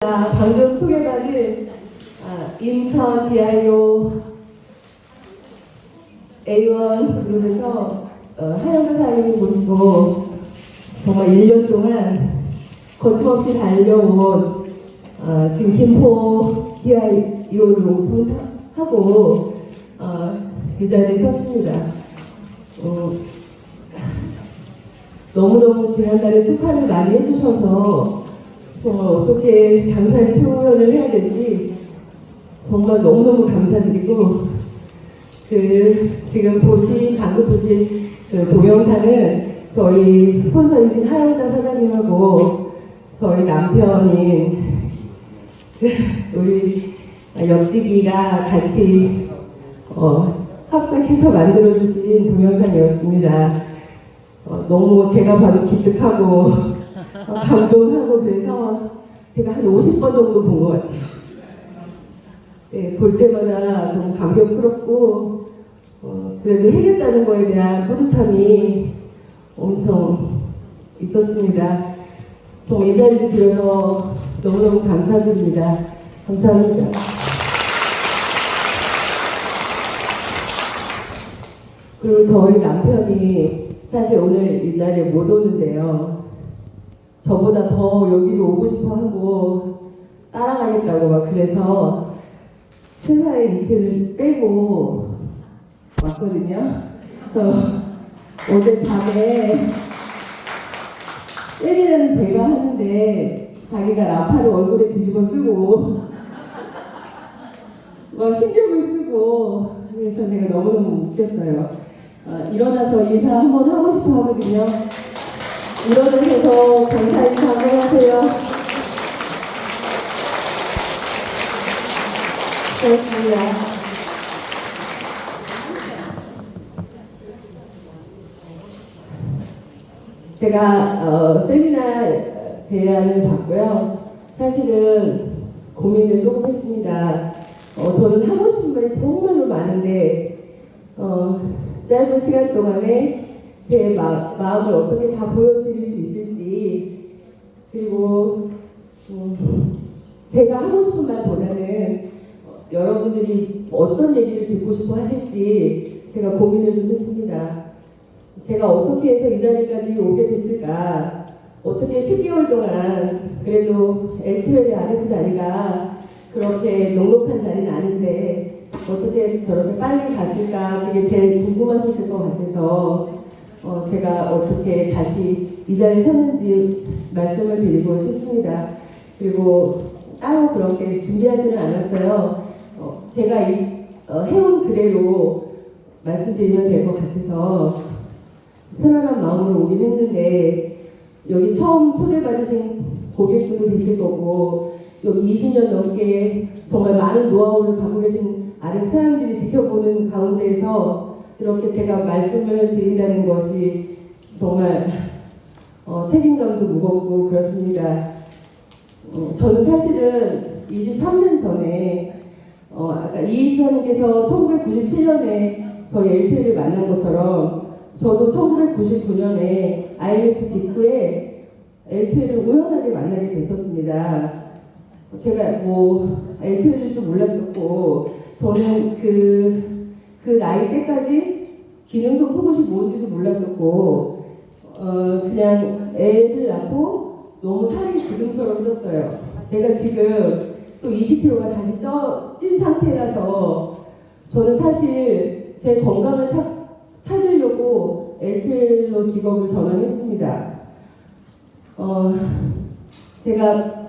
방금 소개받은 인천 DIO A1 그룹에서 하영자 사장님 모시고 정말 1년 동안 거침없이 달려온 지금 김포 DIO를 오픈하고 그 자리에 섰습니다. 너무너무 지난달에 축하를 많이 해주셔서 정말 어떻게 감사의 표현을 해야 될지 정말 너무너무 감사드리고, 지금 방금 보신 동영상은 저희 스폰서이신 하영자 사장님하고 저희 남편인 우리 옆집이가 같이 합작해서 만들어주신 동영상이었습니다. 너무 제가 봐도 기특하고 감동하고, 그래서 제가 한 50번 정도 본 것 같아요. 네, 볼 때마다 너무 감격스럽고 그래도 해냈다는 거에 대한 뿌듯함이 엄청 있었습니다. 정말 이 자리를 빌어서 너무너무 감사드립니다. 감사합니다. 그리고 저희 남편이 사실 오늘 이 자리에 못 오는데요. 저보다 더 여기로 오고 싶어 하고 따라가겠다고 막 그래서 회사에 이틀을 빼고 왔거든요. 그래서 어제 밤에 때리는 제가 하는데 자기가 라파를 얼굴에 뒤집어 쓰고 막 신경을 쓰고, 그래서 제가 너무너무 웃겼어요. 일어나서 인사 한번 하고 싶어 하거든요. 일어나셔서 감사 인사 한번 하세요. 고맙습니다. 제가 세미나 제안을 받고요. 사실은 고민을 조금 했습니다. 저는 하고 싶은 말이 정말로 많은데 짧은 시간 동안에 제 마음을 어떻게 다 보여드릴 수 있을지, 그리고 제가 하고 싶은 말보다는 여러분들이 어떤 얘기를 듣고 싶어 하실지 제가 고민을 좀 했습니다. 제가 어떻게 해서 이 자리까지 오게 됐을까? 어떻게 12월 동안 그래도 LTL의 RF 자리가 그렇게 넉넉한 자리는 아닌데 어떻게 저렇게 빨리 갔을까? 그게 제일 궁금하셨을 것 같아서 제가 어떻게 다시 이 자리에 섰는지 말씀을 드리고 싶습니다. 그리고 따로 그렇게 준비하지는 않았어요. 제가 해온 그대로 말씀드리면 될 것 같아서 편안한 마음으로 오긴 했는데, 여기 처음 초대받으신 고객분도 계실 거고, 여기 20년 넘게 정말 많은 노하우를 갖고 계신 RF 사람들이 지켜보는 가운데에서 이렇게 제가 말씀을 드린다는 것이 정말 책임감도 무겁고 그렇습니다. 저는 사실은 23년 전에 아까 이희수님께서 1997년에 저희 LTL을 만난 것처럼 저도 1999년에 IMF 직후에 LTL을 우연하게 만나게 됐었습니다. 제가 LTL도 몰랐었고, 저는 그 나이 때까지 기능성 속옷이 뭔지도 몰랐었고, 그냥 애를 낳고 너무 살이 지금처럼 쪘어요. 제가 지금 또 20kg가 다시 찐 상태라서 저는 사실 제 건강을 찾으려고 LTL로 직업을 전환했습니다. 제가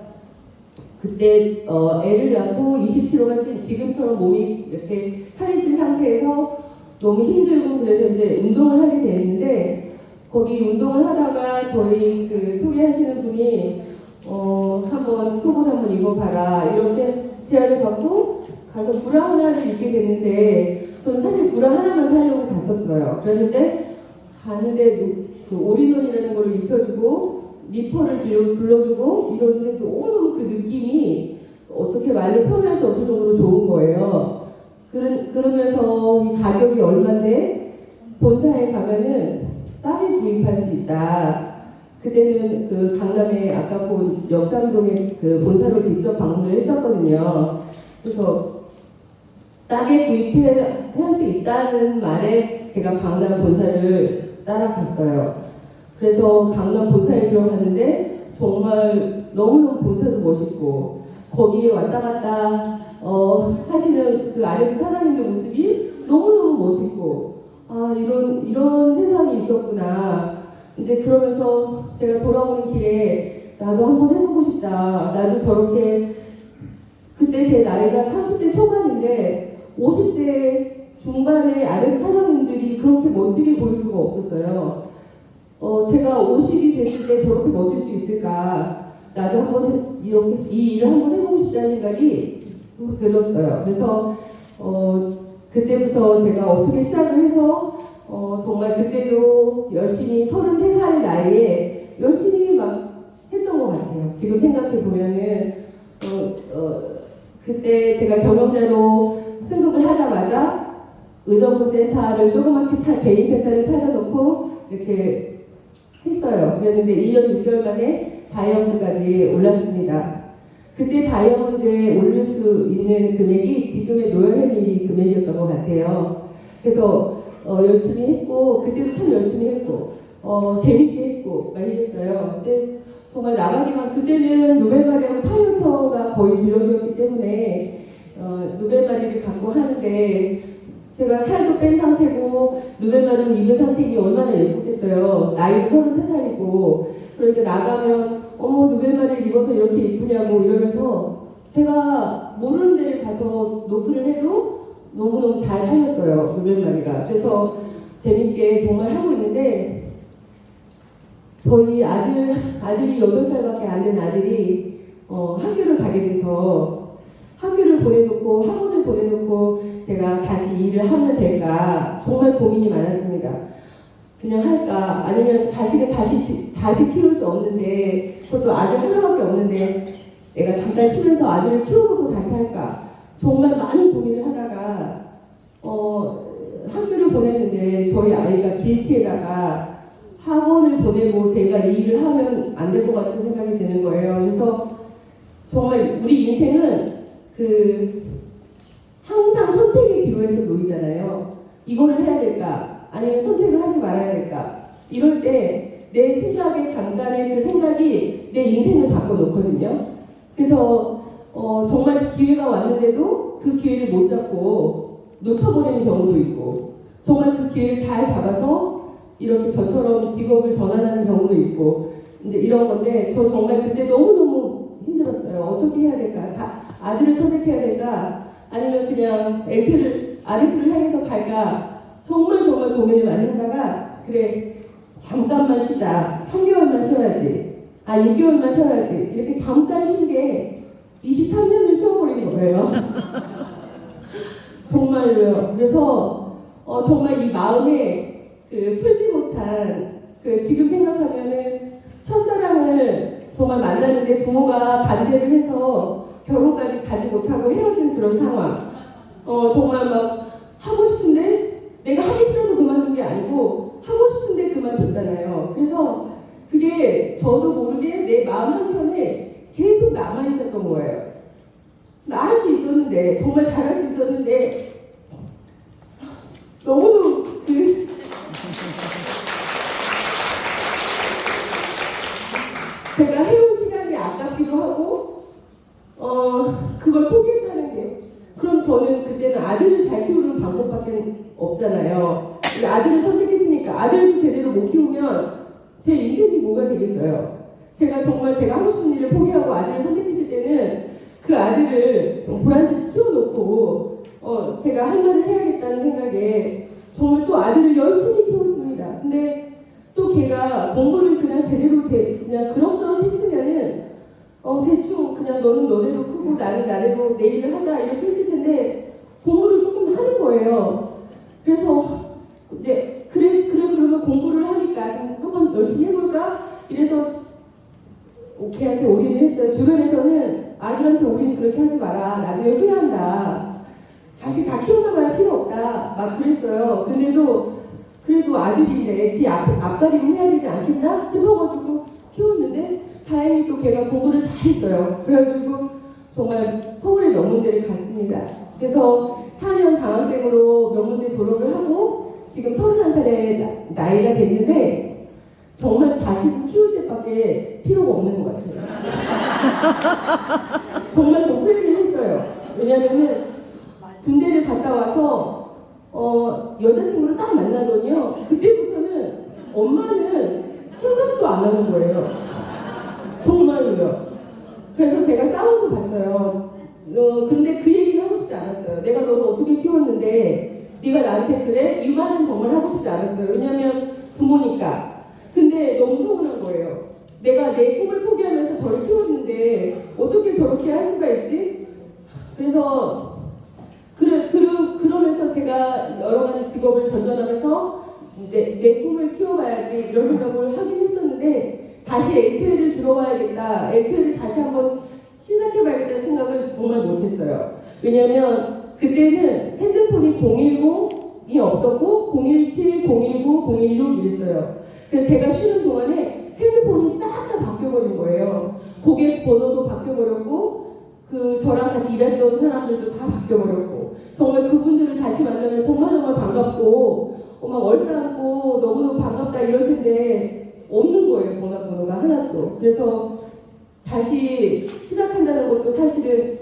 그때 애를 낳고 20kg가 지금처럼 몸이 이렇게 살이 찐 상태에서 너무 힘들고, 그래서 이제 운동을 하게 됐는데, 거기 운동을 하다가 저희 소개하시는 분이 한번 속옷 한번 입어봐라 이렇게 제안을 받고 가서 브라 하나를 입게 됐는데, 저는 사실 브라 하나만 사려고 갔었어요. 그랬는데 가는데 올인원이라는 걸 입혀주고 니퍼를 둘러주고 이러는데 너무 그 느낌이 어떻게 말로 표현할 수 없을 정도로 좋은 거예요. 그러면서 이 가격이 얼마인데 본사에 가면은 싸게 구입할 수 있다. 그때는 그 강남에 아까 본 역삼동에 그 본사로 직접 방문을 했었거든요. 그래서 싸게 구입할 수 있다는 말에 제가 강남 본사를 따라갔어요. 그래서 강남 본사에 들어갔는데 정말 너무너무 본사도 멋있고 거기에 왔다 갔다 하시는 그 아르비 사장님의 모습이 너무너무 멋있고 아 이런 세상이 있었구나. 이제 그러면서 제가 돌아오는 길에 나도 한번 해보고 싶다. 나도 저렇게 그때 제 나이가 30대 초반인데 50대 중반의 아르비 사장님들이 그렇게 멋지게 보일 수가 없었어요. 제가 50이 됐을 때 저렇게 멋질 수 있을까? 나도 한번 이렇게 이 일을 한번 해보고 싶다는 생각이 들었어요. 그래서 그때부터 제가 어떻게 시작을 해서 정말 그때도 열심히 33살 나이에 열심히 막 했던 것 같아요. 지금 생각해 보면은 그때 제가 경영자로 승급을 하자마자 의정부센터를 조그맣게 개인 센터를 차려놓고 이렇게 했어요. 그랬는데 1년 6개월 만에 다이아몬드까지 올랐습니다. 그때 다이아몬드에 올릴 수 있는 금액이 지금의 노영현이 금액이었던 것 같아요. 그래서 열심히 했고 그때도 참 열심히 했고 재밌게 했고 많이 했어요. 근데 정말 나가기만 그때는 누벨마리하고 파이어터가 거의 주력이었기 때문에 누벨마리를 갖고 하는데 제가 살도 뺀 상태고 누벨마리를 입은 상태니 얼마나 예쁘겠어요. 나이 33살이고 그러니까 나가면 어머 누벨마리를 입어서 이렇게 예쁘냐고 이러면서 제가 모르는 데를 가서 노크를 해도 너무너무 잘 팔렸어요. 누벨마리가. 그래서 재밌게 정말 하고 있는데 저희 아들이 8살밖에 안 된 아들이 학교를 가게 돼서 학교를 보내놓고 학원을 보내놓고 제가 다시 일을 하면 될까 정말 고민이 많았습니다. 그냥 할까 아니면 자식을 다시 키울 수 없는데 그것도 아들 하나밖에 없는데 내가 잠깐 쉬면서 아들을 키워보고 다시 할까 정말 많은 고민을 하다가 학교를 보냈는데 저희 아이가 길치에다가 학원을 보내고 제가 이 일을 하면 안 될 것 같은 생각이 드는 거예요. 그래서 정말 우리 인생은 항상 선택의 기로에서 놓이잖아요. 이거를 해야 될까? 아니면 선택을 하지 말아야 될까? 이럴 때 내 생각에 잠깐의 그 생각이 내 인생을 바꿔놓거든요. 그래서 정말 기회가 왔는데도 그 기회를 못 잡고 놓쳐버리는 경우도 있고 정말 그 기회를 잘 잡아서 이렇게 저처럼 직업을 전환하는 경우도 있고 이제 이런 건데 저 정말 그때 너무너무 힘들었어요. 어떻게 해야 될까? 아들을 선택해야 될까? 아니면 그냥 아르피를 향해서 갈까? 정말 고민을 많이 하다가 그래 잠깐만 쉬자. 3개월만 쉬어야지. 6개월만 쉬어야지. 이렇게 잠깐 쉰 게 23년을 쉬어버린 거예요. 정말로요. 그래서 정말 이 마음에 풀지 못한 지금 생각하면은 첫사랑을 정말 만났는데 부모가 반대를 해서 결혼까지 가지 못하고 헤어진 그런 상황. 정말 막 하고 싶은데 내가 하기 싫어서 그만둔 게 아니고 하고 싶은데 그만뒀잖아요. 그래서 그게 저도 모르게 내 마음 한켠에 계속 남아있었던 거예요. 나 할 수 있었는데 정말 잘할 수 있었는데 너무너무 제가 해온 시간이 아깝기도 하고 그걸 포기했다는 게 그럼 저는 그때는 아들을 잘 키우는 방법밖에 없잖아요. 아들을 선택했으니까 아들도 제대로 못 키우면 제 인생이 뭐가 되겠어요. 제가 정말 제가 하고 싶은 일을 포기하고 아들을 선택했을 때는 그 아들을 보란듯이 키워놓고 제가 할 말을 해야겠다는 생각에 정말 또 아들을 열심히 키웠습니다. 근데 또 걔가 공부를 그냥 제대로 그냥 그럭저럭 했으면은 대충 그냥 너는 너대로 크고 나는 나대로 내 일을 하자 이렇게 했을 텐데 공부를 조금 하는 거예요. 그래서 그러면 공부를 하니까 좀 한번 열심히 해볼까? 이래서 걔한테 올인을 했어요. 주변에서는 아들한테 올인 그렇게 하지 마라. 나중에 후회한다. 자식 다 키워나가야 필요 없다. 막 그랬어요. 근데도 그래도 아들인데 지 앞가림은 해야 되지 않겠나 싶어가지고 키웠는데 다행히 또 걔가 공부를 잘했어요. 그래가지고 정말 서울의 명문대를 갔습니다. 그래서 4년 장학생으로 명문대 졸업을 하고 지금 31살의 나이가 됐는데 정말 자식을 키울 때밖에 필요가 없는 것 같아요. 정말 저 후회를 했어요. 왜냐면은 군대를 갔다 와서 여자친구를 딱 만나더니요. 그때부터는 엄마는 생각도 안 하는 거예요. 정말로요. 그래서 제가 싸움도 봤어요. 근데 그 얘기는 하고 싶지 않았어요. 내가 너를 어떻게 키웠는데 네가 나한테 그래? 이 말은 정말 하고 싶지 않았어요. 왜냐면 부모니까. 근데 너무 서운한 거예요. 내가 내 꿈을 포기하면서 저를 키웠는데 어떻게 저렇게 할 수가 있지? 그래서 그러면서 제가 여러 가지 직업을 전전하면서 내 꿈을 키워봐야지 이런 생각을 하긴 했었는데 다시 LTL을 들어와야겠다. LTL을 다시 한번 시작해봐야겠다는 생각을 정말 못했어요. 왜냐면 그때는 핸드폰이 010이 없었고 017, 019, 016 이랬어요. 그래서 제가 쉬는 동안에 핸드폰이 싹 다 바뀌어버린 거예요. 고객 번호도 바뀌어버렸고 저랑 같이 일했던 사람들도 다 바뀌어버렸고 정말 그분들을 다시 만나면 정말 반갑고 막 얼싸안고 너무너무 반갑다 이럴 텐데 없는 거예요. 전화번호가 하나도. 그래서 다시 시작한다는 것도 사실은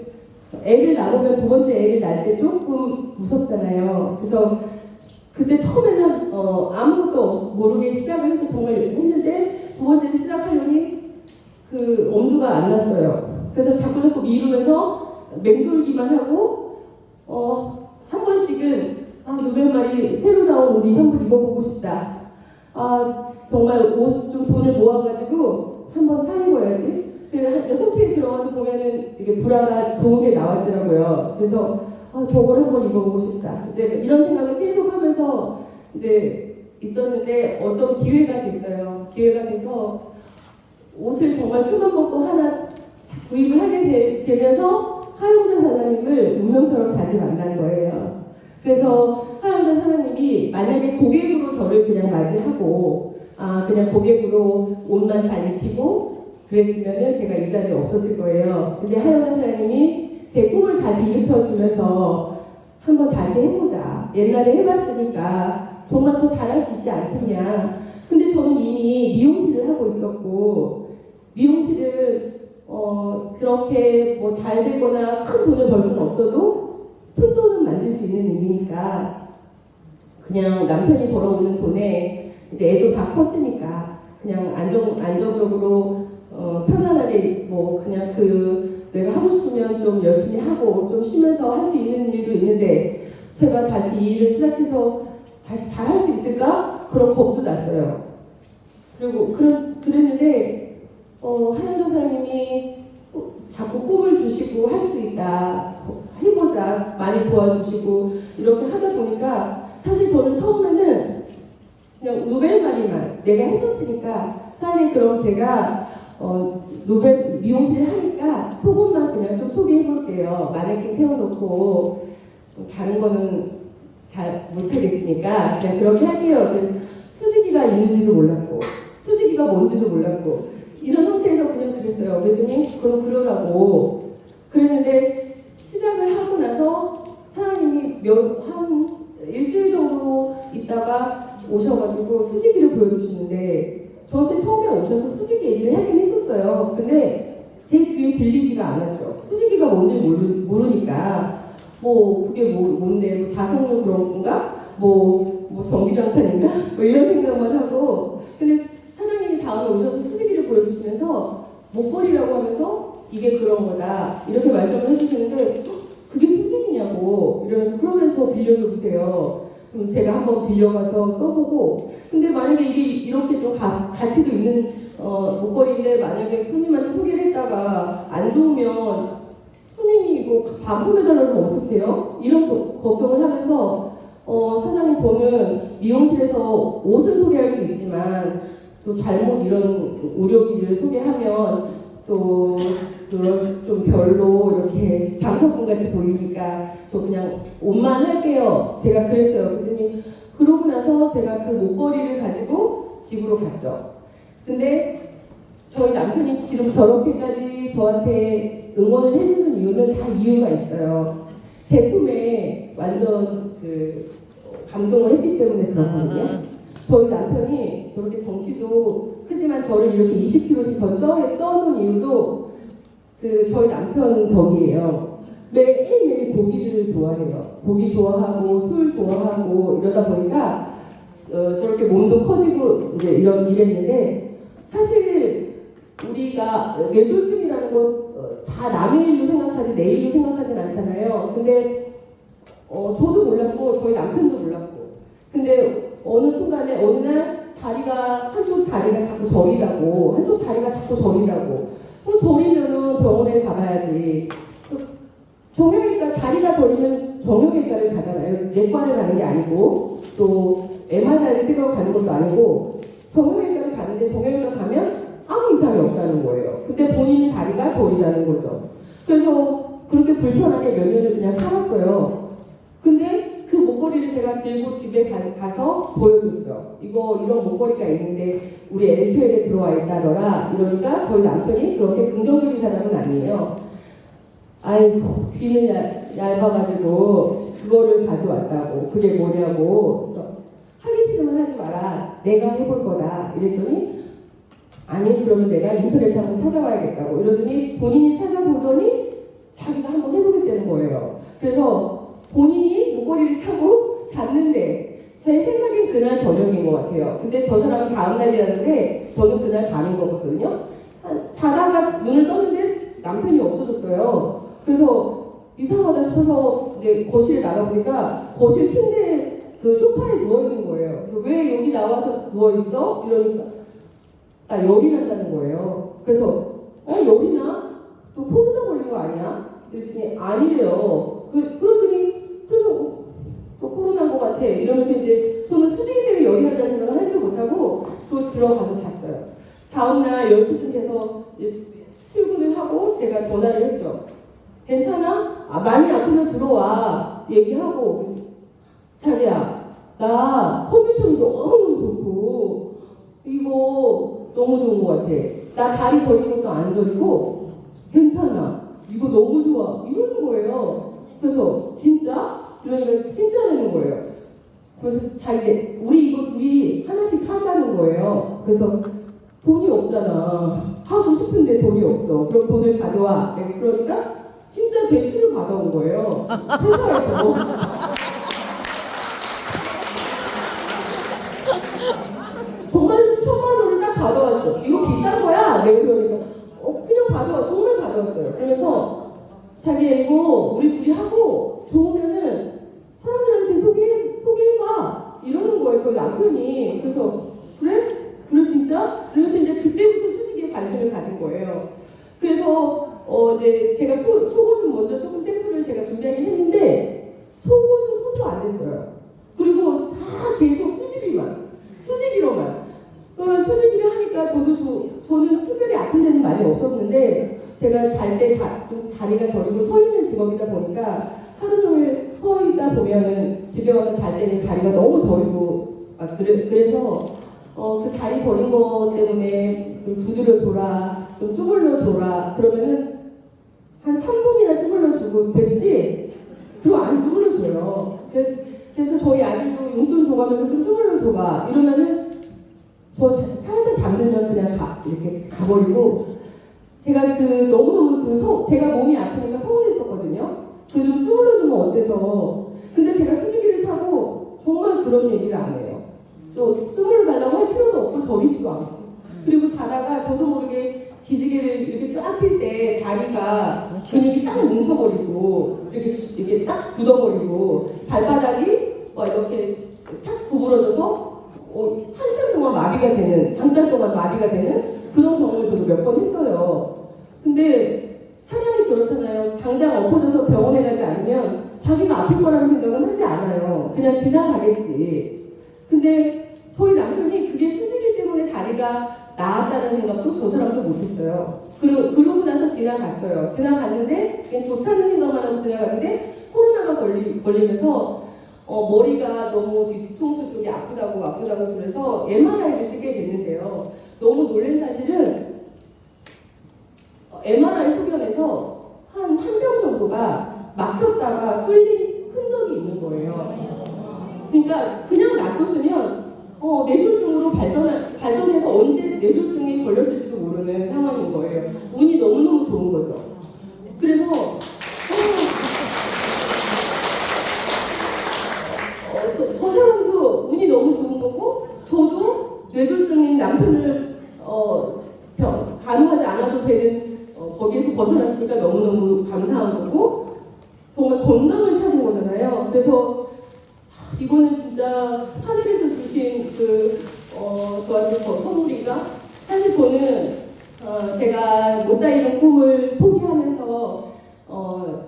애를 낳으면 두 번째 애를 낳을 때 조금 무섭잖아요. 그래서 그때 처음에는 아무것도 모르게 시작을 해서 정말 했는데 두 번째를 시작하려니 그 엄두가 안 났어요. 그래서 자꾸 미루면서 맹돌기만 하고 한 번씩은 노벨말이 새로 나온 옷이 한번 입어보고 싶다. 정말 옷 좀 돈을 모아가지고 한번 사 입어야지. 그래서 홈페이지 들어가서 보면은 이게 브라가 좋은 게 나왔더라고요. 그래서 저걸 한번 입어보고 싶다. 이제 이런 생각을 계속 하면서 이제 있었는데 어떤 기회가 됐어요. 기회가 돼서 옷을 정말 큰맘 먹고 하나 구입을 하게 되면서 하영자 사장님을 운명처럼 다시 만난 거예요. 그래서 하영자 사장님이 만약에 고객으로 저를 그냥 맞이하고 그냥 고객으로 옷만 잘 입히고 그랬으면은 제가 이 자리에 없었을 거예요. 근데 하영자 사장님이 제 꿈을 다시 일으켜주면서 한번 다시 해보자. 옛날에 해봤으니까 정말 더 잘할 수 있지 않겠냐. 근데 저는 이미 미용실을 하고 있었고 미용실은 그렇게 뭐 잘 되거나 큰 돈을 벌 수는 없어도 큰 돈은 만들 수 있는 일이니까 그냥 남편이 벌어오는 돈에 이제 애도 다 컸으니까 그냥 안정적으로 편안하게 뭐 그냥 내가 하고 싶으면 좀 열심히 하고 좀 쉬면서 할 수 있는 일도 있는데 제가 다시 이 일을 시작해서 다시 잘 할 수 있을까? 그런 겁도 났어요. 그리고 그랬는데 하영자 사장님이 자꾸 꿈을 주시고 할 수 있다, 해보자 많이 도와주시고 이렇게 하다 보니까 사실 저는 처음에는 그냥 노벨말이만 내가 했었으니까 사장님 그럼 제가 노벨 미용실 하니까 속옷만 그냥 좀 소개해볼게요. 마네킹 세워놓고 다른 거는 잘 못하겠으니까 그냥 그렇게 할게요. 수지기가 있는지도 몰랐고 수지기가 뭔지도 몰랐고 이런 상태에서 그냥 그랬어요. 그랬더니 그럼 그러라고 그랬는데 시작을 하고 나서 사장님이 한 일주일 정도 있다가 오셔가지고 수지기를 보여주시는데 저한테 처음에 오셔서 수지기 얘기를 하긴 했었어요. 근데 제 귀에 들리지가 않았죠. 수지기가 뭔지 모르니까 뭐 그게 뭔데 자석용 그런 건가? 뭐 전기장판인가? 뭐 이런 생각만 하고 근데 사장님이 다음에 오셔서 수지기를 보여주시면서 목걸이라고 하면서 이게 그런 거다 이렇게 말씀을 해주시는데 그게 수지기냐고 이러면서 그러면 저 빌려줘 보세요. 그럼 제가 한번 빌려가서 써보고 근데 만약에 이게 이렇게 좀 가치도 있는 목걸이인데 만약에 손님한테 소개를 했다가 안 좋으면 손님이 이거 반품해달라면 어떡해요? 이런 걱정을 하면서 사장님 저는 미용실에서 옷을 소개할 수 있지만 또 잘못 이런 의료기를 소개하면 또 그런 좀 별로 이렇게 장사꾼 같이 보이니까 저 그냥 옷만 할게요. 제가 그랬어요. 그랬더니 그러고 나서 제가 그 목걸이를 가지고 집으로 갔죠. 근데 저희 남편이 지금 저렇게까지 저한테 응원을 해주는 이유는 다 이유가 있어요. 제품에 완전 감동을 했기 때문에 그렇거든요. 저희 남편이 저렇게 덩치도 크지만 저를 이렇게 20kg씩 더 쪄놓은 이유도 저희 남편 덕이에요. 매일매일 고기를 좋아해요. 고기 좋아하고 술 좋아하고 이러다 보니까 저렇게 몸도 커지고 이제 이랬는데 사실 우리가 뇌졸중이라는 거 다 남의 일로 생각하지 내 일로 생각하진 않잖아요. 근데 저도 몰랐고 저희 남편도 몰랐고 근데 어느 순간에 어느 날 한쪽 다리가 자꾸 저리다고 한쪽 다리가 자꾸 저리다고 그럼 저리면은 병원에 가봐야지. 정형외과 다리가 저리면 정형외과를 가잖아요. 내과를 가는 게 아니고 또 MRI를 찍으러 가는 것도 아니고 정형외과를 가는데 정형외과 가면 아무 이상이 없다는 거예요. 근데 본인 다리가 저리다는 거죠. 그래서 그렇게 불편하게 몇 년을 그냥 살았어요. 근데 그 목걸이를 제가 들고 집에 가서 보여줬죠. 이런 목걸이가 있는데 우리 LQL에 들어와 있다더라. 이러니까 저희 남편이 그렇게 긍정적인 사람은 아니에요. 아이고 귀는 얇아가지고 그거를 가져왔다고. 그게 뭐냐고. 그래서 하기 싫으면 하지 마라. 내가 해볼 거다. 이랬더니 아니 그러면 내가 인터넷에 한번 찾아봐야겠다고. 이러더니 본인이 찾아보더니 자기가 한번 해보겠다는 거예요. 그래서 본인이 목걸이를 차고 잤는데 제 생각엔 그날 저녁인 것 같아요. 근데 저 사람은 다음 날이라는데 저는 그날 밤인 거거든요. 자다가 눈을 떴는데 남편이 없어졌어요. 그래서 이상하다 싶어서 이제 거실에 나가보니까 거실 침대 소파에 누워있는 거예요. 왜 여기 나와서 누워있어? 이러니까 나 열이 난다는 거예요. 그래서 열이 나? 또 코로나 걸린 거 아니야? 그랬더니 아니래요. 그래서 또 코로나인 것 같아. 이러면서 이제 저는 수직이 때문에 열이 난다는 생각을 하지도 못하고 또 들어가서 잤어요. 다음날 10시쯤 돼서 출근을 하고 제가 전화를 했죠. 괜찮아? 많이 아프면 들어와. 얘기하고 자기야 나 컨디션이 너무 좋고 이거 너무 좋은 것 같아. 나 다리 저린 것도 안 저리고 괜찮아. 이거 너무 좋아. 이러는 거예요. 그래서 진짜? 그러니까 진짜라는 거예요. 그래서 우리 이거 둘이 하나씩 한다는 거예요. 그래서 돈이 없잖아. 하고 싶은데 돈이 없어. 그럼 돈을 가져와. 그러니까 진짜 대출을 받아온 거예요. 회사에서. 정말로 1,000만 원을 딱 받아왔어. 이거 비싼 거야? 내가 그러니까 그냥 가져와. 정말 가져왔어요. 그러면서 자기 이거 우리 둘이 하고 좋으면은 사람들한테 소개해봐. 이러는 거예요. 저희 남편이. 그래서 그래 진짜? 그래서 이제 그때부터 수직에 관심을 가진 거예요. 그래서 이제 제가 속옷은 먼저 조금 샘플을 제가 준비하긴 했는데 속옷은 손도 안 댔어요. 그리고 다 계속 수직이로만. 수직이를 하니까 저는 특별히 아픈 데는 많이 없었는데 제가 잘 때 좀 다리가 저리고 서 있는 직업이다 보니까 하루 종일 서 있다 보면은 집에 와서 잘 때는 다리가 너무 저리고 그래서 그 다리 저린 거 때문에 좀 두드려 줘라, 좀 쭈물러 줘라. 그러면은 한 3분이나 쭈물러 주고 됐지? 그리고 안 쭈물러 줘요. 그래서 저희 아들도 용돈 줘가면서 좀 쭈물러 줘봐. 이러면은 저 살짝 잠들면 그냥 이렇게 가버리고 제가 너무너무 제가 몸이 아프니까 서운했었거든요. 좀 쭈물러주면 어때서. 근데 제가 수지기를 차고 정말 그런 얘기를 안 해요. 또 쭈물러 달라고 할 필요도 없고 저리지도 않고. 그리고 자다가 저도 모르게 기지개를 이렇게 쫙 필 때 다리가 근육이 딱 뭉쳐버리고 이렇게 딱 굳어버리고 발바닥이 이렇게 탁 구부러져서 한참 동안 마비가 되는, 잠깐 동안 마비가 되는 그런 경험을 저도 몇 번 했어요. 근데 사람이 그렇잖아요. 당장 엎어져서 병원에 가지 않으면 자기가 아플 거라는 생각은 하지 않아요. 그냥 지나가겠지. 근데 저희 남편이 그게 수직이 때문에 다리가 나았다는 생각도 저 사람도 못했어요. 그러고 나서 지나갔어요. 지나갔는데 그냥 좋다는 생각만 하고 지나갔는데 코로나가 걸리면서 머리가 너무 뒤통수 쪽이 아프다고 그래서 MRI를 찍게 됐는데요. 너무 놀란 사실은 신경도가 막혔다가 뚫린 흔적이 있는 거예요. 그러니까 그냥 놔뒀으면 뇌졸중으로 발전해서 언제 뇌졸중이 걸렸을지도 모르는 상황인 거예요. 운이 너무너무 좋은 거죠. 그래서 저 사람도 운이 너무 좋은 거고, 저도 뇌졸중인 남편을 간호하지 않아도 되는 거기에서 벗어났으니까 너무너무 감사한 거고, 정말 건강을 찾은 거잖아요. 그래서 이거는 진짜 하늘에서 주신 저한테 선물인가? 사실 저는 제가 못다 이룬 꿈을 포기하면서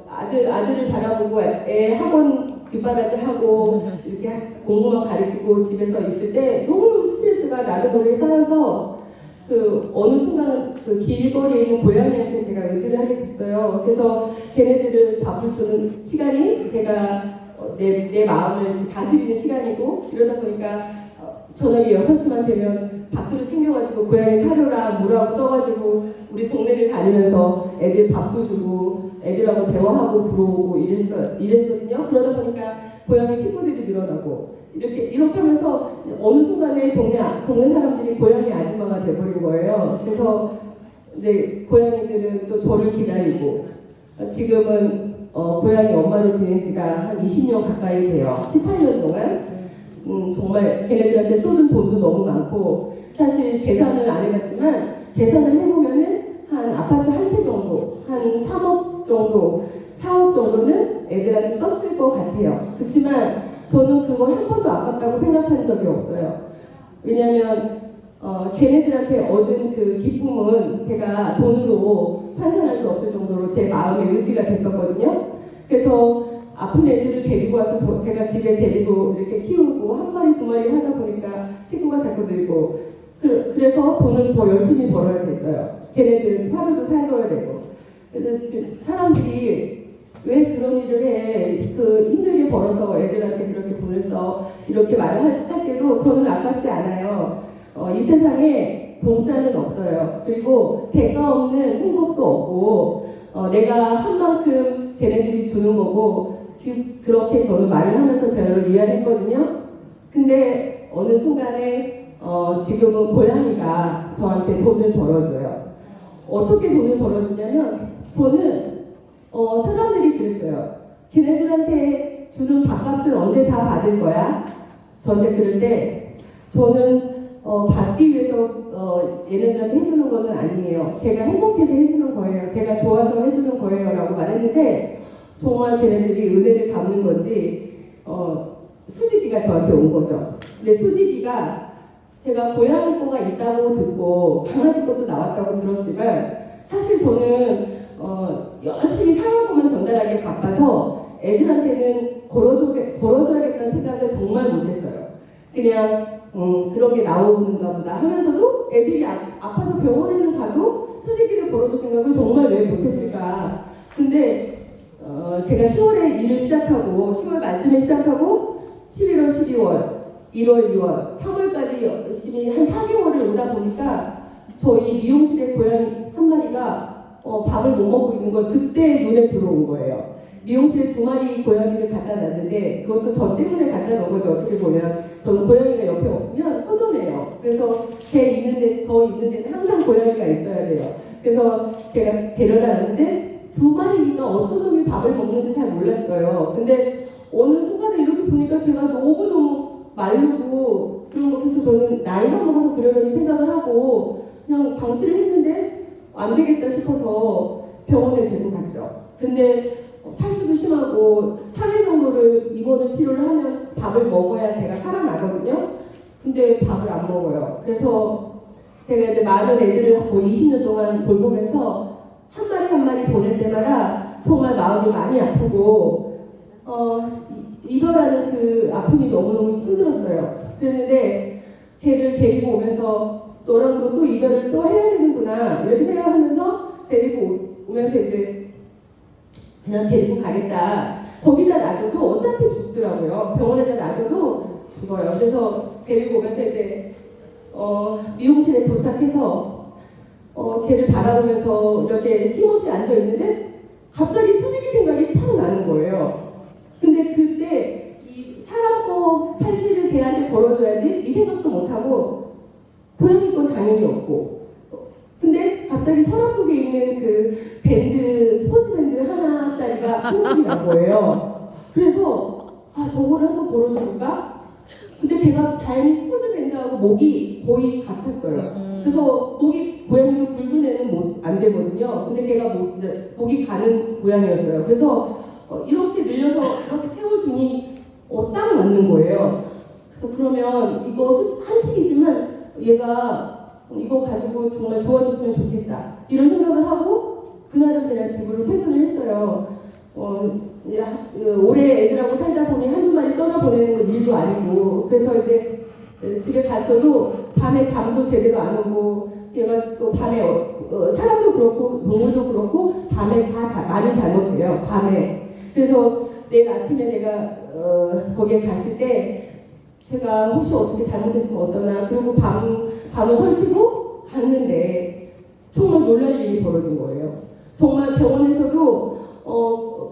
아들을 바라보고 애 학원 뒷바라지 하고 이렇게 공부만 가르치고 집에서 있을 때 너무 스트레스가 나도 모르게 쌓여서 어느 순간 길거리에 있는 고양이한테 제가 의지를 하게 됐어요. 그래서 걔네들을 밥을 주는 시간이 제가 내 마음을 다스리는 시간이고, 이러다 보니까 저녁에 6시만 되면 밥그릇 챙겨가지고 고양이 사료랑 물하고 떠가지고 우리 동네를 다니면서 애들 밥도 주고 애들하고 대화하고 들어오고 이랬거든요. 그러다 보니까 고양이 식구들이 늘어나고 이렇게 하면서 어느 순간에 동네 사람들이 고양이 아줌마가 돼버린 거예요. 그래서 이제 고양이들은 또 저를 기다리고, 지금은 고양이 엄마로 지낸 지가 한 20년 가까이 돼요. 18년 동안. 정말 걔네들한테 쏟은 돈도 너무 많고, 사실 계산을 안 해봤지만 계산을 해보면은 한 아파트 한 채 정도, 한 3억 정도, 4억 정도는 애들한테 썼을 것 같아요. 그렇지만 저는 그걸 한 번도 아깝다고 생각한 적이 없어요. 왜냐하면 걔네들한테 얻은 그 기쁨은 제가 돈으로 환산할 수 없을 정도로 제 마음의 의지가 됐었거든요. 그래서 아픈 애들을 데리고 와서 제가 집에 데리고 이렇게 키우고 한 마리 두 마리 하다 보니까 식구가 자꾸 늘고, 그래서 돈을 더 열심히 벌어야 됐어요. 걔네들 사료도 사줘야 되고. 그래서 사람들이 왜 그런 일을 해? 힘들게 벌어서 애들한테 그렇게 돈을 써. 이렇게 말을 할 때도 저는 아깝지 않아요. 이 세상에 공짜는 없어요. 그리고 대가 없는 행복도 없고, 내가 한 만큼 쟤네들이 주는 거고, 그렇게 저는 말을 하면서 저를 위안했거든요. 근데 어느 순간에 지금은 고양이가 저한테 돈을 벌어줘요. 어떻게 돈을 벌어주냐면, 저는 사람들이 그랬어요. 걔네들한테 주는 밥값은 언제 다 받을 거야? 저한테 그럴 때 저는 받기 위해서 얘네들한테 해주는 거는 아니에요. 제가 행복해서 해주는 거예요. 제가 좋아서 해주는 거예요. 라고 말했는데, 정말 걔네들이 은혜를 갚는 건지 수지기가 저한테 온 거죠. 근데 수지기가 제가 고양이 거가 있다고 듣고 강아지 것도 나왔다고 들었지만, 사실 저는 열심히 사용품을 전달하기에 바빠서 애들한테는 걸어줘야겠다는 생각을 정말 못했어요. 그냥 그런 게 나오는가 보다 하면서도 애들이 아파서 병원에는 가도 수지기를 걸어줄 생각을 정말 왜 못했을까. 근데 제가 10월에 일을 시작하고 10월 말쯤에 시작하고 11월, 12월, 1월, 2월, 3월까지 열심히 한 4개월을 오다 보니까 저희 미용실의 고양이 한 마리가 밥을 못 먹고 있는 걸 그때 눈에 들어온 거예요. 미용실에 2마리 고양이를 갖다 놨는데, 그것도 저 때문에 갖다 놓은 거죠. 어떻게 보면 저는 고양이가 옆에 없으면 허전해요. 그래서 저 있는 데는 항상 고양이가 있어야 돼요. 그래서 제가 데려다 놨는데 2마리니까 어떤 놈이 밥을 먹는지 잘 몰랐어요. 근데 어느 순간에 이렇게 보니까 걔가 너무너무 마르고 그런 거, 그래서 저는 나이가 먹어서 그러려니 생각을 하고 그냥 방치를 했는데 안 되겠다 싶어서 병원에 데리고 갔죠. 근데 탈수도 심하고 3일 정도를 입원을 치료를 하면 밥을 먹어야 걔가 살아나거든요. 근데 밥을 안 먹어요. 그래서 제가 이제 많은 애들을 거의 20년 동안 돌보면서 한 마리 한 마리 보낼 때마다 정말 마음이 많이 아프고 이별하는 그 아픔이 너무너무 힘들었어요. 그랬는데 걔를 데리고 오면서 너랑도 또 이별을 또 해야 되는구나 이렇게 생각하면서 데리고 오면서 이제 그냥 데리고 가겠다. 거기다 놔둬도 어차피 죽더라고요. 병원에다 놔둬도 죽어요. 그래서 데리고 오면서 이제 미용실에 도착해서 걔를 바라보면서 이렇게 힘없이 앉아있는데 갑자기 수직이 생각이 생각이 난 거예요. 그래서 저거를 한번 걸어줘볼까? 근데 걔가 다행히 스포츠 밴드하고 목이 거의 같았어요. 그래서 목이 고양이도 굵은 애는 안 되거든요. 근데 걔가 목이 가는 고양이였어요. 그래서 이렇게 늘려서 이렇게 채워주니 딱 맞는 거예요. 그래서 그러면 이거 한식이지만 얘가 이거 가지고 정말 좋아졌으면 좋겠다 이런 생각을 하고 그날은 그냥 집으로 퇴근을 했어요. 올해 애들하고 살다 보니 한두 마리 떠나보내는 건 일도 아니고 그래서 이제 집에 가서도 밤에 잠도 제대로 안 오고 얘가 또 밤에 사람도 그렇고 동물도 그렇고 밤에 다 많이 잘못돼요. 밤에. 그래서 내일 아침에 내가 거기에 갔을 때 제가 혹시 어떻게 잘못했으면 어떠나 그리고 밤을 설치고 갔는데 정말 놀랄 일이 벌어진 거예요. 정말 병원에서도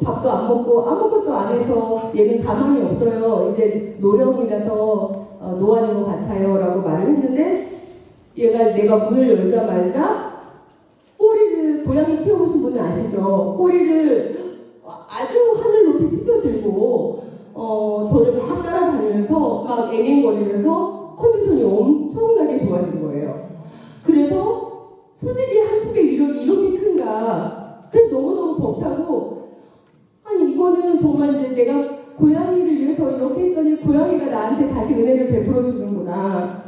밥도 안 먹고 아무것도 안 해서 얘는 가망이 없어요. 이제 노령이라서 노안인 것 같아요 라고 말을 했는데 얘가 내가 문을 열자마자 꼬리를 고양이 키워보신 분은 아시죠? 꼬리를 아주 하늘 높이 치켜들고 저를 막 따라다니면서 막 애행거리면서 컨디션이 엄청나게 좋아진 거예요. 그래서 수질이 한식의 위력이 이렇게 큰가? 그래서 너무너무 벅차고 아니 이거는 정말 이제 내가 고양이를 위해서 이렇게 했더니 고양이가 나한테 다시 은혜를 베풀어 주는구나.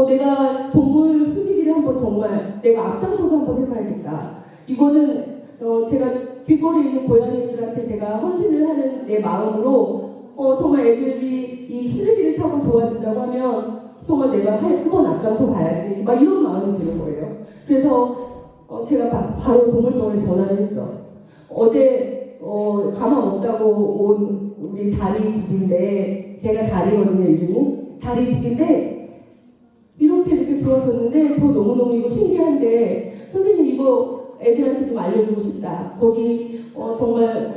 내가 동물 수질이를 한번 정말 내가 앞장서서 한번 해봐야겠다. 이거는 제가 길거리에 있는 고양이들한테 제가 헌신을 하는 내 마음으로 정말 애들이 이 수질이를 차고 좋아진다고 하면 정말 내가 한번 앞장서 봐야지 막 이런 마음이 드는 거예요. 그래서 제가 바로 동물병원에 전화를 했죠. 어제 가망 없다고 온 우리 다리 집인데 걔가 다리거든요. 이름이 다리 집인데 이렇게 좋았었는데 저 너무너무 이거 신기한데 선생님 이거 애들한테 좀 알려주고 싶다. 거기 정말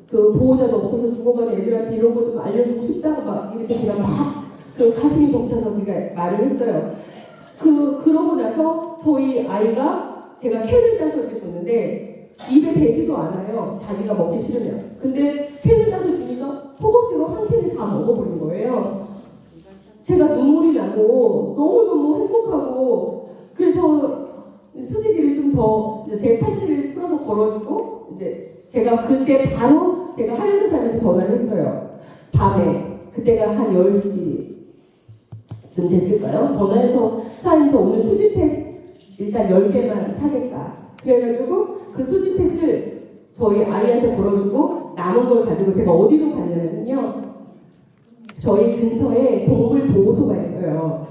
그 보호자도 없어서 죽어가는 애들한테 이런 거 좀 알려주고 싶다. 막 이렇게 제가 막 그 가슴이 벅차서 제가 말을 했어요. 그러고 나서 저희 아이가 제가 캔을 따서 이렇게 줬는데 입에 대지도 않아요. 자기가 먹기 싫으면. 근데 캔을 따서 주니까 허겁지겁 한 캔을 다 먹어버린 거예요. 제가 눈물이 나고 너무너무 행복하고 그래서 수지기를 좀 더 제 팔찌를 풀어서 걸어주고 이제 제가 그때 바로 제가 하얀 사람한테 전화를 했어요. 밤에 그때가 한 10시쯤 됐을까요? 전화해서 사장님 오늘 수지팩 일단 10개만 사겠다. 그래가지고 그 수지팩을 저희 아이한테 걸어주고 남은 걸 가지고 제가 어디로 갔냐면요. 저희 근처에 동물 보호소가 있어요.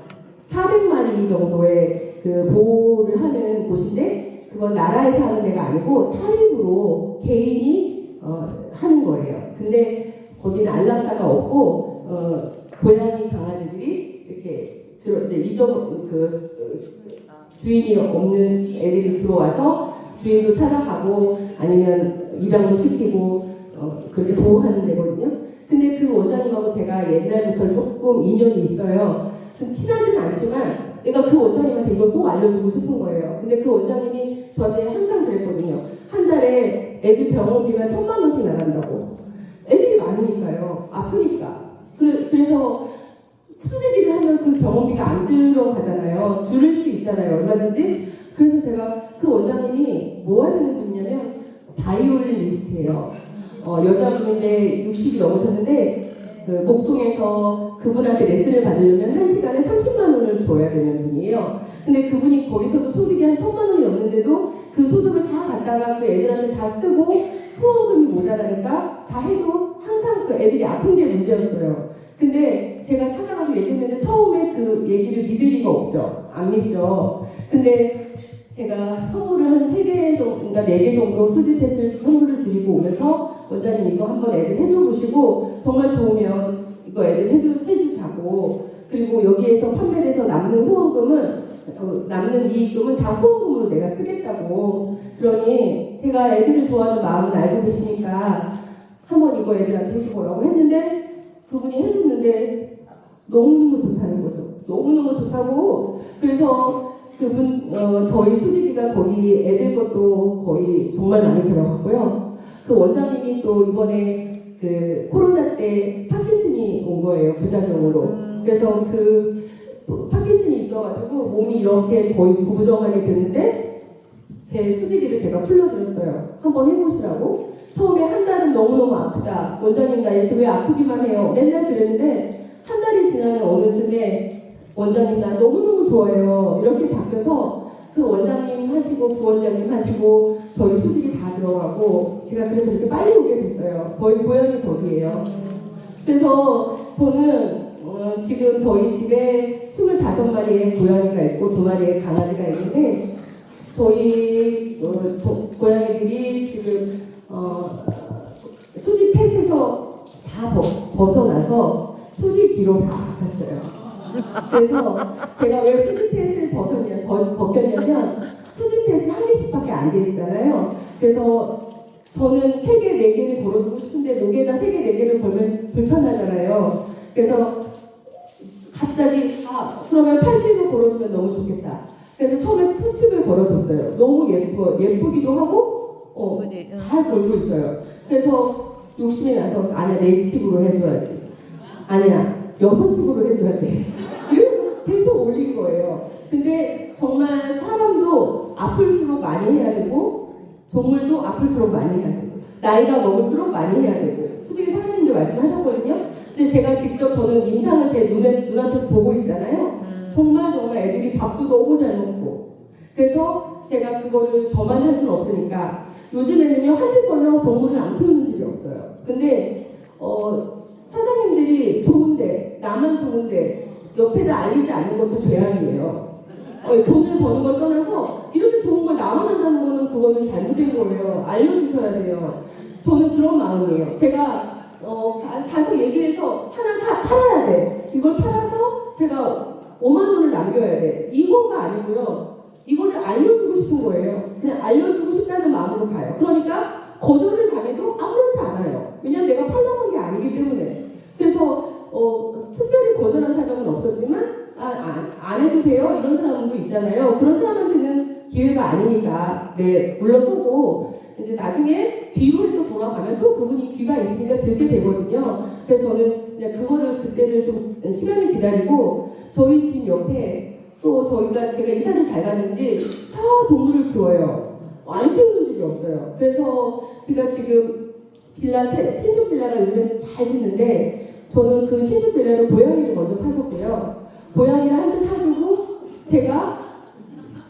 400마리 정도의 그 보호를 하는 곳인데 그건 나라에서 하는 데가 아니고 사립으로 개인이 하는 거예요. 근데 거기는 안락사가 없고 고양이 강아지들이 이렇게 주인이 없는 애들이 들어와서 주인도 찾아가고 아니면 입양도 시키고 그렇게 보호하는 데거든요. 근데 그 원장님하고 제가 옛날부터 조금 인연이 있어요. 좀 친하지는 않지만 내가 그 원장님한테 이걸 꼭 알려주고 싶은 거예요. 근데 그 원장님이 저한테 항상 그랬거든요. 한 달에 애들 병원비만 1,000만 원씩 나간다고. 애들이 많으니까요. 아프니까. 그래서 수제비를 하면 그 병원비가 안 들어가잖아요. 줄일 수 있잖아요. 얼마든지. 그래서 제가 그 원장님이 뭐 하시는 분이냐면 바이올리니스트예요. 여자분인데 60이 넘으셨는데 그 목동에서 그분한테 레슨을 받으려면 1시간에 30만 원을 줘야 되는 분이에요. 근데 그분이 거기서도 소득이 한 1,000만 원이 넘는데도 그 소득을 다 갖다가 그 애들한테 다 쓰고 후원금이 모자라니까 다 해도 항상 그 애들이 아픈 게 문제였어요. 근데 제가 찾아가서 얘기했는데 처음에 그 얘기를 믿을 리가 없죠. 안 믿죠. 근데 제가 선물을 한 3개 정도인가 4개 정도 수지텟을 선물을 드리고 오면서 원장님 이거 한번 애들 해줘보시고 정말 좋으면 이거 애들 해주자고 그리고 여기에서 판매돼서 남는 후원금은 남는 이익금은 다 후원금으로 내가 쓰겠다고 그러니 제가 애들을 좋아하는 마음을 알고 계시니까 한번 이거 애들한테 해주고라고 했는데 그분이 해줬는데 너무너무 좋다는 거죠. 너무너무 좋다고 그래서 그분 저희 수지기가 거기 애들 것도 거의 정말 많이 들어갔고요. 그 원장님이 또 이번에 그 코로나 때 파킨슨이 온 거예요, 부작용으로. 그래서 그 파킨슨이 있어가지고 몸이 이렇게 거의 구부정하게 됐는데 제 수지기를 제가 풀려드렸어요. 한번 해보시라고. 처음에 한 달은 너무너무 아프다. 원장님 나 이렇게 왜 아프기만 해요. 맨날 그랬는데 한 달이 지나는 어느 쯤에 원장님 나 너무너무 좋아요. 이렇게 바뀌어서 그 원장님 하시고 부원장님 하시고 저희 수직이 다 들어가고 제가 그래서 이렇게 빨리 오게 됐어요. 저희 고향이 거기예요. 그래서 저는 지금 저희 집에 25마리의 고양이가 있고 2마리의 강아지가 있는데 저희 고양이들이 지금 수직 펫에서 다 벗어나서 수직기로 다 바뀌었어요. 그래서 제가 왜 수직펫을 벗겼냐면 수직펫이 한 개씩밖에 안 돼 있잖아요. 그래서 저는 3개, 4개를 걸어두고 싶은데 목에다 3개, 4개를 걸면 불편하잖아요. 그래서 갑자기 그러면 팔찌도 걸어주면 너무 좋겠다. 그래서 처음에 투칩을 걸어줬어요. 너무 예쁘기도 하고 잘 걸고 있어요. 그래서 욕심이 나서 아니야 4칩으로 해줘야지. 아니야 6칩으로 해줘야 돼. 계속 올린 거예요. 근데 정말 사람도 아플수록 많이 해야 되고 동물도 아플수록 많이 해야 되고 나이가 먹을수록 많이 해야 되고 수직이 사장님도 말씀하셨거든요. 근데 제가 직접 저는 임상을 제 눈앞에서 보고 있잖아요. 정말 애들이 밥도 너무 잘 먹고 그래서 제가 그거를 저만 할 수는 없으니까 요즘에는요 한국걸로 동물을 안 키우는 집이 없어요. 근데 사장님들이 좋은데 나만 좋은데 옆에다 알리지 않는 것도 죄악이에요. 돈을 버는 걸 떠나서 이렇게 좋은 걸 나만 한다는 거는 그거는 잘못된 거예요. 알려주셔야 돼요. 저는 그런 마음이에요. 제가 가서 얘기해서 하나 팔아야 돼. 이걸 팔아서 제가 5만 원을 남겨야 돼. 이거가 아니고요. 이거를 알려주고 싶은 거예요. 그냥 알려주고 싶다는 마음으로 가요. 그러니까 거절을 당해도 아무렇지 않아요. 왜냐면 내가 팔려고 한 게 아니기 때문에. 그래서 특별히 거절한 사람은 없었지만 안 해도 돼요? 이런 사람도 있잖아요. 그런 사람한테는 기회가 아니니까 물러서고 이제 나중에 뒤로 또 돌아가면 또 그분이 귀가 있으니까 듣게 되거든요. 그래서 저는 그냥 그거를 그때를 좀 시간을 기다리고 저희 집 옆에 또 제가 이사를 잘 가는지 다 동물을 키워요. 안 키우는 집이 없어요. 그래서 제가 지금 신축 빌라가 요즘에 잘 짓는데 저는 그 신축 빌라로 고양이를 먼저 사줬고요. 고양이를 한 채 사주고 제가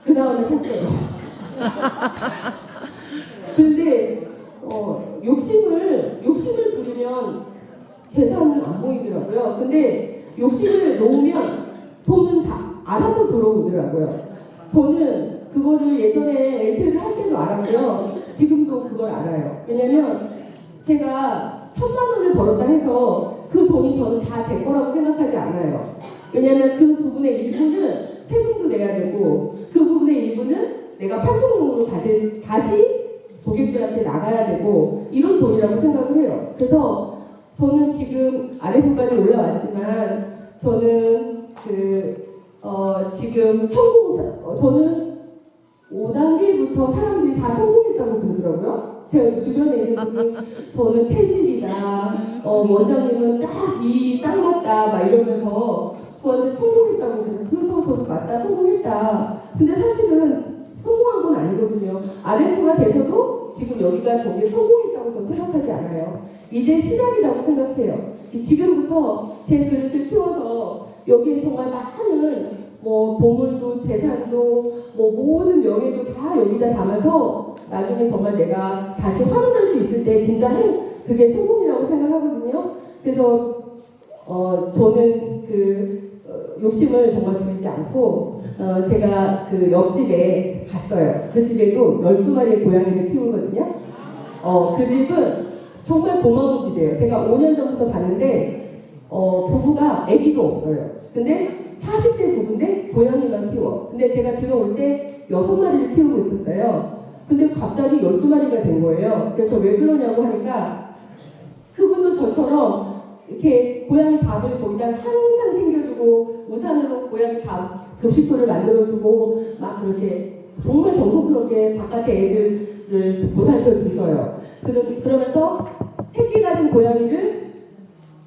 그 다음에 샀어요. 그런데 욕심을 부리면 재산은 안 보이더라고요. 근데 욕심을 놓으면 돈은 다 알아서 들어오더라고요. 저는 그거를 예전에 LP를 할 때도 알았고요. 지금도 그걸 알아요. 왜냐면 제가 1,000만 원을 벌었다 해서 그 돈이 저는 다 제 거라고 생각하지 않아요. 왜냐면 그 부분의 일부는 세금도 내야 되고 그 부분의 일부는 내가 판촉용으로 다시 고객들한테 나가야 되고 이런 돈이라고 생각을 해요. 그래서 저는 지금 아래부까지 올라왔지만 저는 지금 저는 5단계부터 사람들이 다 성공했다고 그러더라고요. 제 주변에 있는 분이 저는 체질이다, 원장님은 딱 맞다 막 이러면서 저한테 성공했다고 그러더라고요. 그래서 저도 맞다 성공했다. 근데 사실은 성공한 건 아니거든요. RF가 돼서도 지금 여기가 저게 성공했다고 저는 생각하지 않아요. 이제 시작이라고 생각해요. 지금부터 제 그릇을 키워서 여기에 정말 많은 보물도 재산도 모든 명예도 다 여기다 담아서 나중에 정말 내가 다시 환원할 수 있을 때 진짜 그게 성공이라고 생각하거든요. 그래서 저는 욕심을 정말 부리지 않고 제가 그 옆집에 갔어요. 그 집에도 12마리의 고양이를 키우거든요. 그 집은 정말 고마운 집이에요. 제가 5년 전부터 봤는데 부부가 아기도 없어요. 근데 40대 부부인데 고양이만 키워. 근데 제가 들어올 때 6마리를 키우고 있었어요. 근데 갑자기 12마리가 된 거예요. 그래서 왜 그러냐고 하니까 그분도 저처럼 이렇게 고양이 밥을 거기다 항상 챙겨주고 우산으로 고양이 밥 급식소를 만들어주고 막 그렇게 정말 정성스럽게 바깥에 애들을 보살펴 주셔요. 그러면서 새끼 가진 고양이를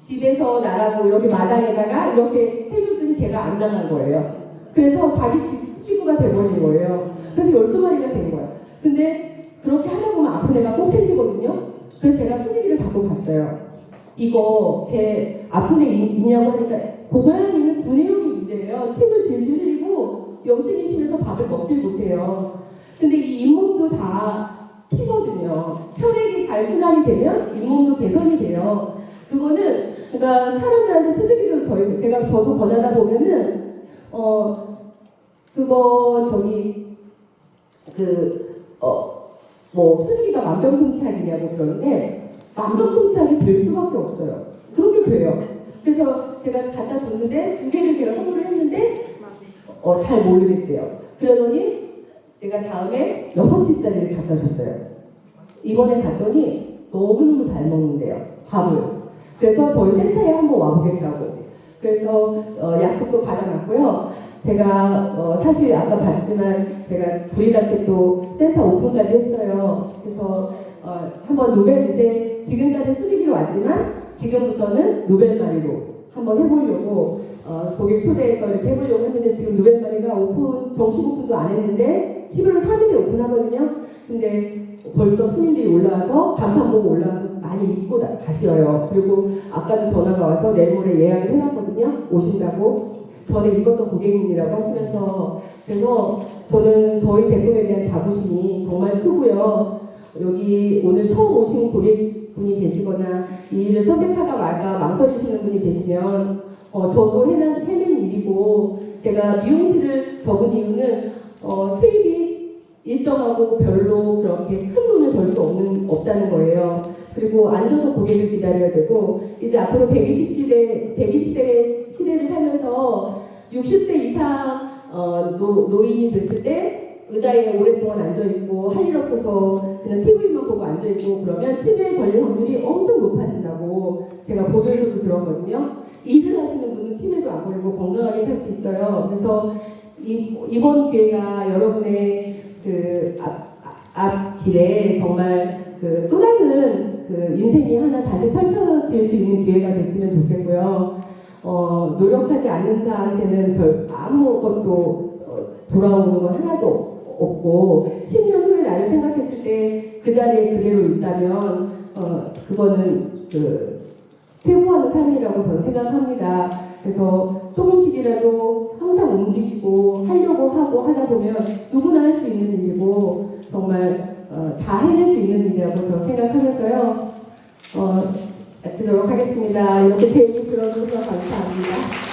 집에서 나가고 이렇게 마당에다가 이렇게 해줬더니 걔가 안 나간 거예요. 그래서 자기 친구가 돼버린 거예요. 그래서 12마리가 된 거예요. 근데 그렇게 하다 보면 아픈 애가 꼭 생기거든요. 그래서 제가 수지기를 갖고 갔어요. 이거 제 아픈 애 있냐고 하니까 고양이는 구내염이 문제예요. 침을 질질 흘리고 염증이 심해서 밥을 먹질 못해요. 근데 이 잇몸도 다 피거든요. 혈액이 잘 순환이 되면 잇몸도 개선이 돼요. 그거는 그러니까 사람들한테 수지기를 저도 권하다 보면은 그거 뭐 수지기가 만병통치약이냐고 그러는데 만병통치약이 될 수밖에 없어요. 그렇게 돼요. 그래서 제가 갖다 줬는데 2개를 제가 선물을 했는데 잘 모르겠대요. 그러더니 제가 다음에 6치짜리를 갖다 줬어요. 이번에 갔더니 너무너무 잘 먹는데요. 밥을. 그래서 저희 센터에 한번 와보겠다고. 그래서 약속도 받아놨고요. 제가 사실 아까 봤지만 제가 불이답게 또 센터 오픈까지 했어요. 그래서 한번 이제 지금까지 수지기로 왔지만 지금부터는 누벨마리로 한번 해보려고 고객 초대해서 이렇게 해보려고 했는데 지금 누벨마리가 정식 오픈도 안 했는데 11월 3일에 오픈하거든요. 근데 벌써 손님들이 올라와서 간판 보고 올라와서 많이 입고 가시어요. 그리고 아까도 전화가 와서 내일 모레 예약을 해놨거든요. 오신다고. 전에 입었던 고객님이라고 하시면서 그래서 저는 저희 제품에 대한 자부심이 정말 크고요. 여기 오늘 처음 오신 고객분이 계시거나 이 일을 선택할까 말까 망설이시는 분이 계시면 저도 해낸 일이고 제가 미용실을 접은 이유는 수입이 일정하고 별로 그렇게 큰 돈을 벌 수 없다는 거예요. 그리고 앉아서 고객을 기다려야 되고 이제 앞으로 120대 시대를 살면서 60대 이상 노인이 됐을 때 의자에 오랫동안 앉아있고 할 일 없어서 그냥 TV만 보고 앉아있고 그러면 치매에 걸릴 확률이 엄청 높아진다고 제가 보도에서도 들었거든요. 일을 하시는 분은 치매도 안 걸리고 건강하게 살 수 있어요. 그래서 이번 기회가 여러분의 그 앞길에 정말 또 다른 인생이 하나 다시 펼쳐질 수 있는 기회가 됐으면 좋겠고요. 노력하지 않는 자한테는 아무것도 돌아오는 건 하나도 없고 10년 후에 나를 생각했을 때 그 자리에 그대로 있다면 그거는 퇴보하는 삶이라고 저는 생각합니다. 그래서 조금씩이라도 항상 움직이고 하려고 하고 하다 보면 누구나 할 수 있는 일이고 정말 다 해낼 수 있는 일이라고 저는 생각하면서요. 마치도록 하겠습니다. 이렇게 제 얘기 들어주셔서 감사합니다.